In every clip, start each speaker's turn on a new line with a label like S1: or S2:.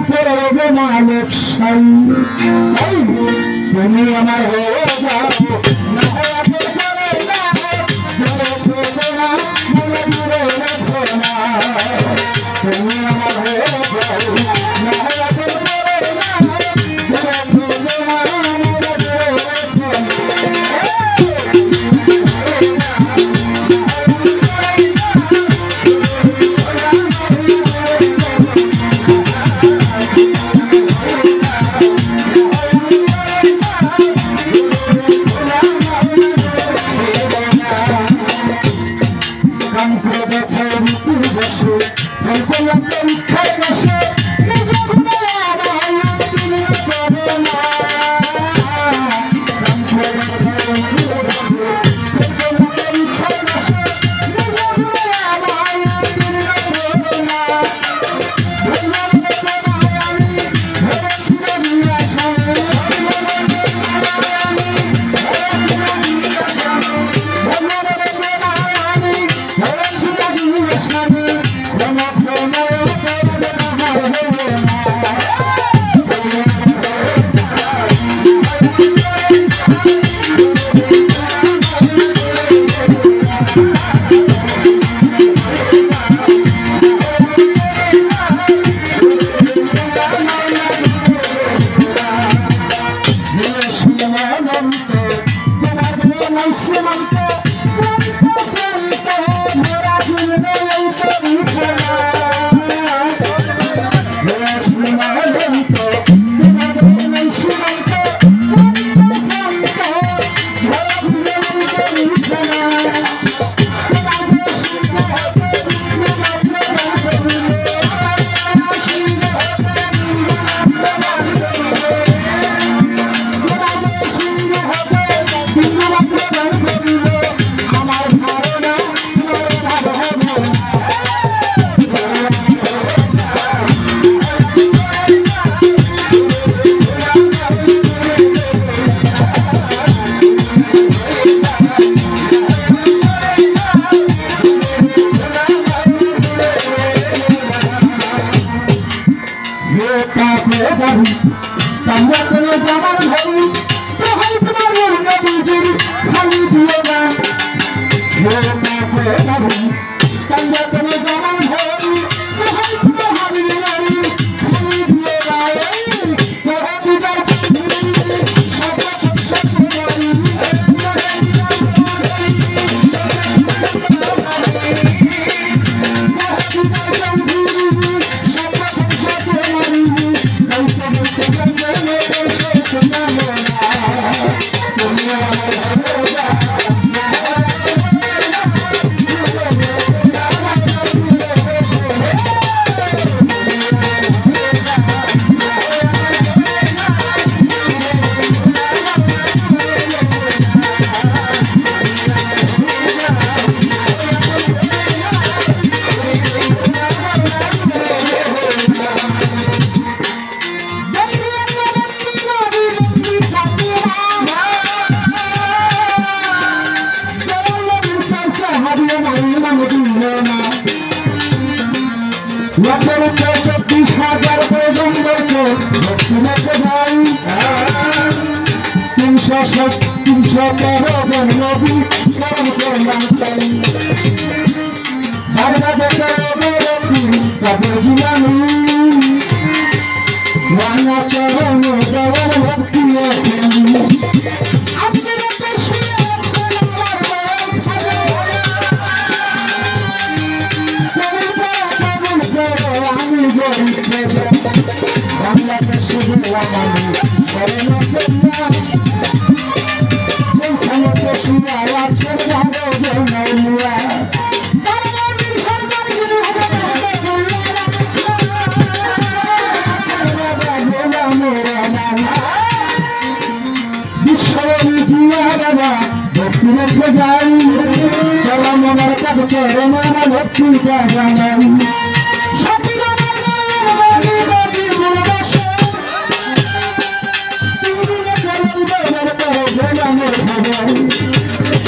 S1: করবে মালিক সাই তুমি আমার হয়ে যাও না হয় আপন করে দাও দূরে থেকো না মনে দূরে রেখো না তুমি আমার হয়ে যাও না হয় আপন করে দাও দূরে থেকো না মনে দূরে রেখো না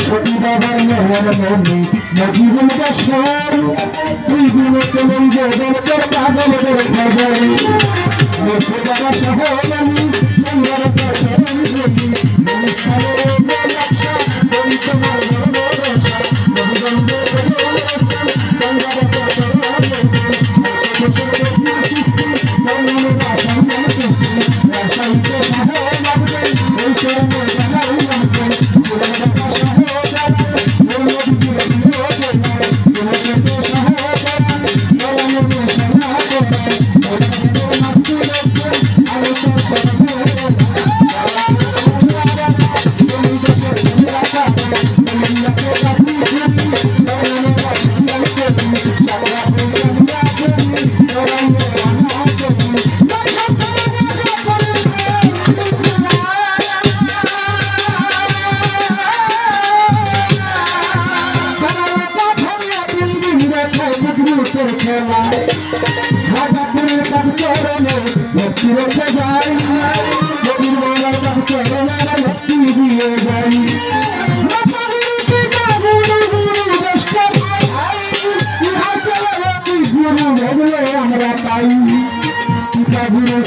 S2: সতী বাবার
S1: আমার মনে মজিবুল বসর তুই গুণকে লইবে দরকার পাগল করে খবর মুখে বাবা সহমানি চন্দ্র চরণ গতি নমস্কারে নকশা বলি তোমার ভরসা মধুগন্ধ চন্দ্র চরণ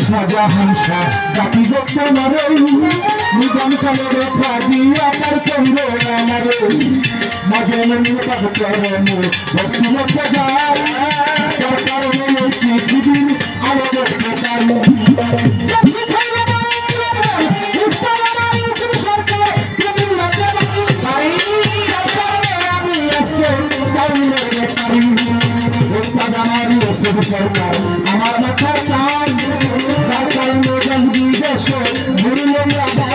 S1: সাজাহাংসা জাতি গপ্ত মারে নিগম কালের ফাদিয়া তার কেন্দ্র আমারে মজননী পাবচরণ ভক্তি লক্ষ যায় যার কারণে এই পৃথিবীর আলো দেখতে পারি সরকার আমার মাথার কাজ যার কারণে বিদেশে মূল্য আমার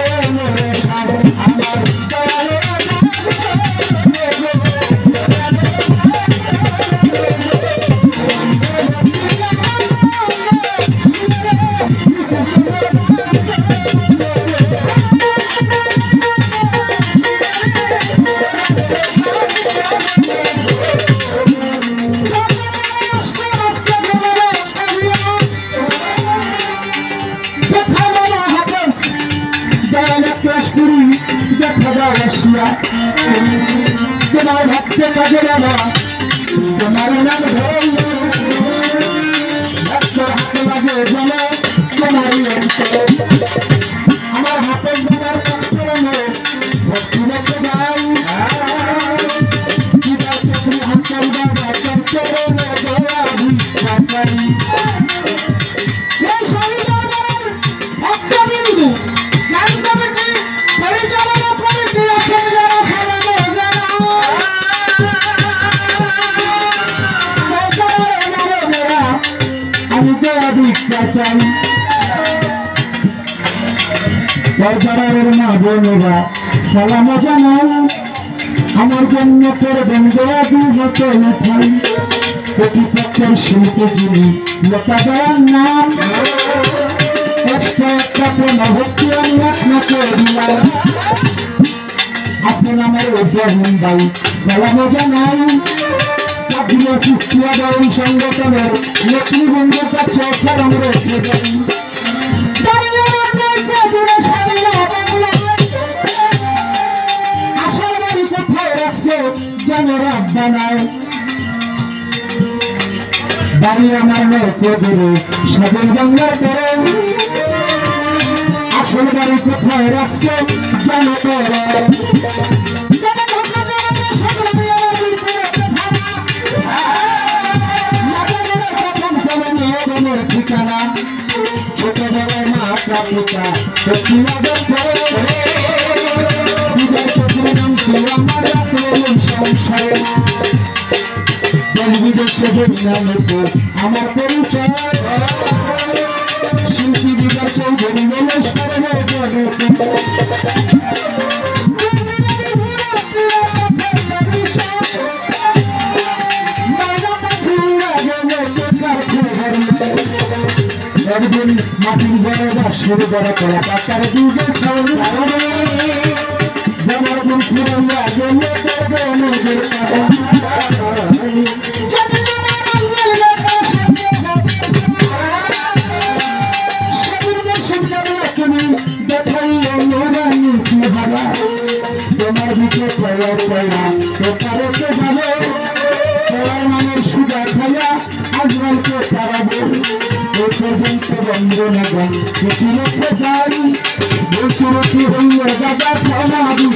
S1: তোমার ভক্তে কাজে বাবা তোমার নাম ভক্তর হাতে লাগে যেন তোমার আমার হাতে বাবার কাছে ভক্তি লেগে যাই চাকরি হাতের বাবা চরণে দয়া চাই এই শরীরের ভক্তবিন্দু পরিচালনা কমিটি আছে দরবারের মা বোনেরা সালাম জানাও আমার জন্য করবেন দয়া দুহাতে উঠাই প্রতিপক্ষের শিল্পী যিনি লতা দেওয়ার নাম একটা প্রেম ভক্তি আমি আপনাকে দিলাম আসেন আমার ইব্রাহিম ভাই সালাম জানাই কাবিলা সিস্তিয়া দারুণ সংগঠনের নেতৃবৃন্দের কাছে সালাম রেখে দেন আসল বাড়ি কোথায় রাখছে যেন বানায় বাড়ি আমার নৌকোদরে সদর বাংলার পরে আসল বাড়ি কোথায় রাখছে যেন করে ঠিকানা ছোটবেলায় মাতা পিতা সংসারে বিদেশে আমার পরিচয় শিল্পী বিজয় চৌধুরী একদিন মাটির বড় বা সরু বড় করা পাতার দুধে জনগণ ফিরাইয়া গেলে করবে নিজের তোমার দিকে তোপারকে যাবো তোর নামের সুজা খাইয়া আজরালকে তাড়াবো এই পর্যন্ত বন্দনাগণ পৃথিবীতে যাই বলতে হইয়া যাবা সমাধি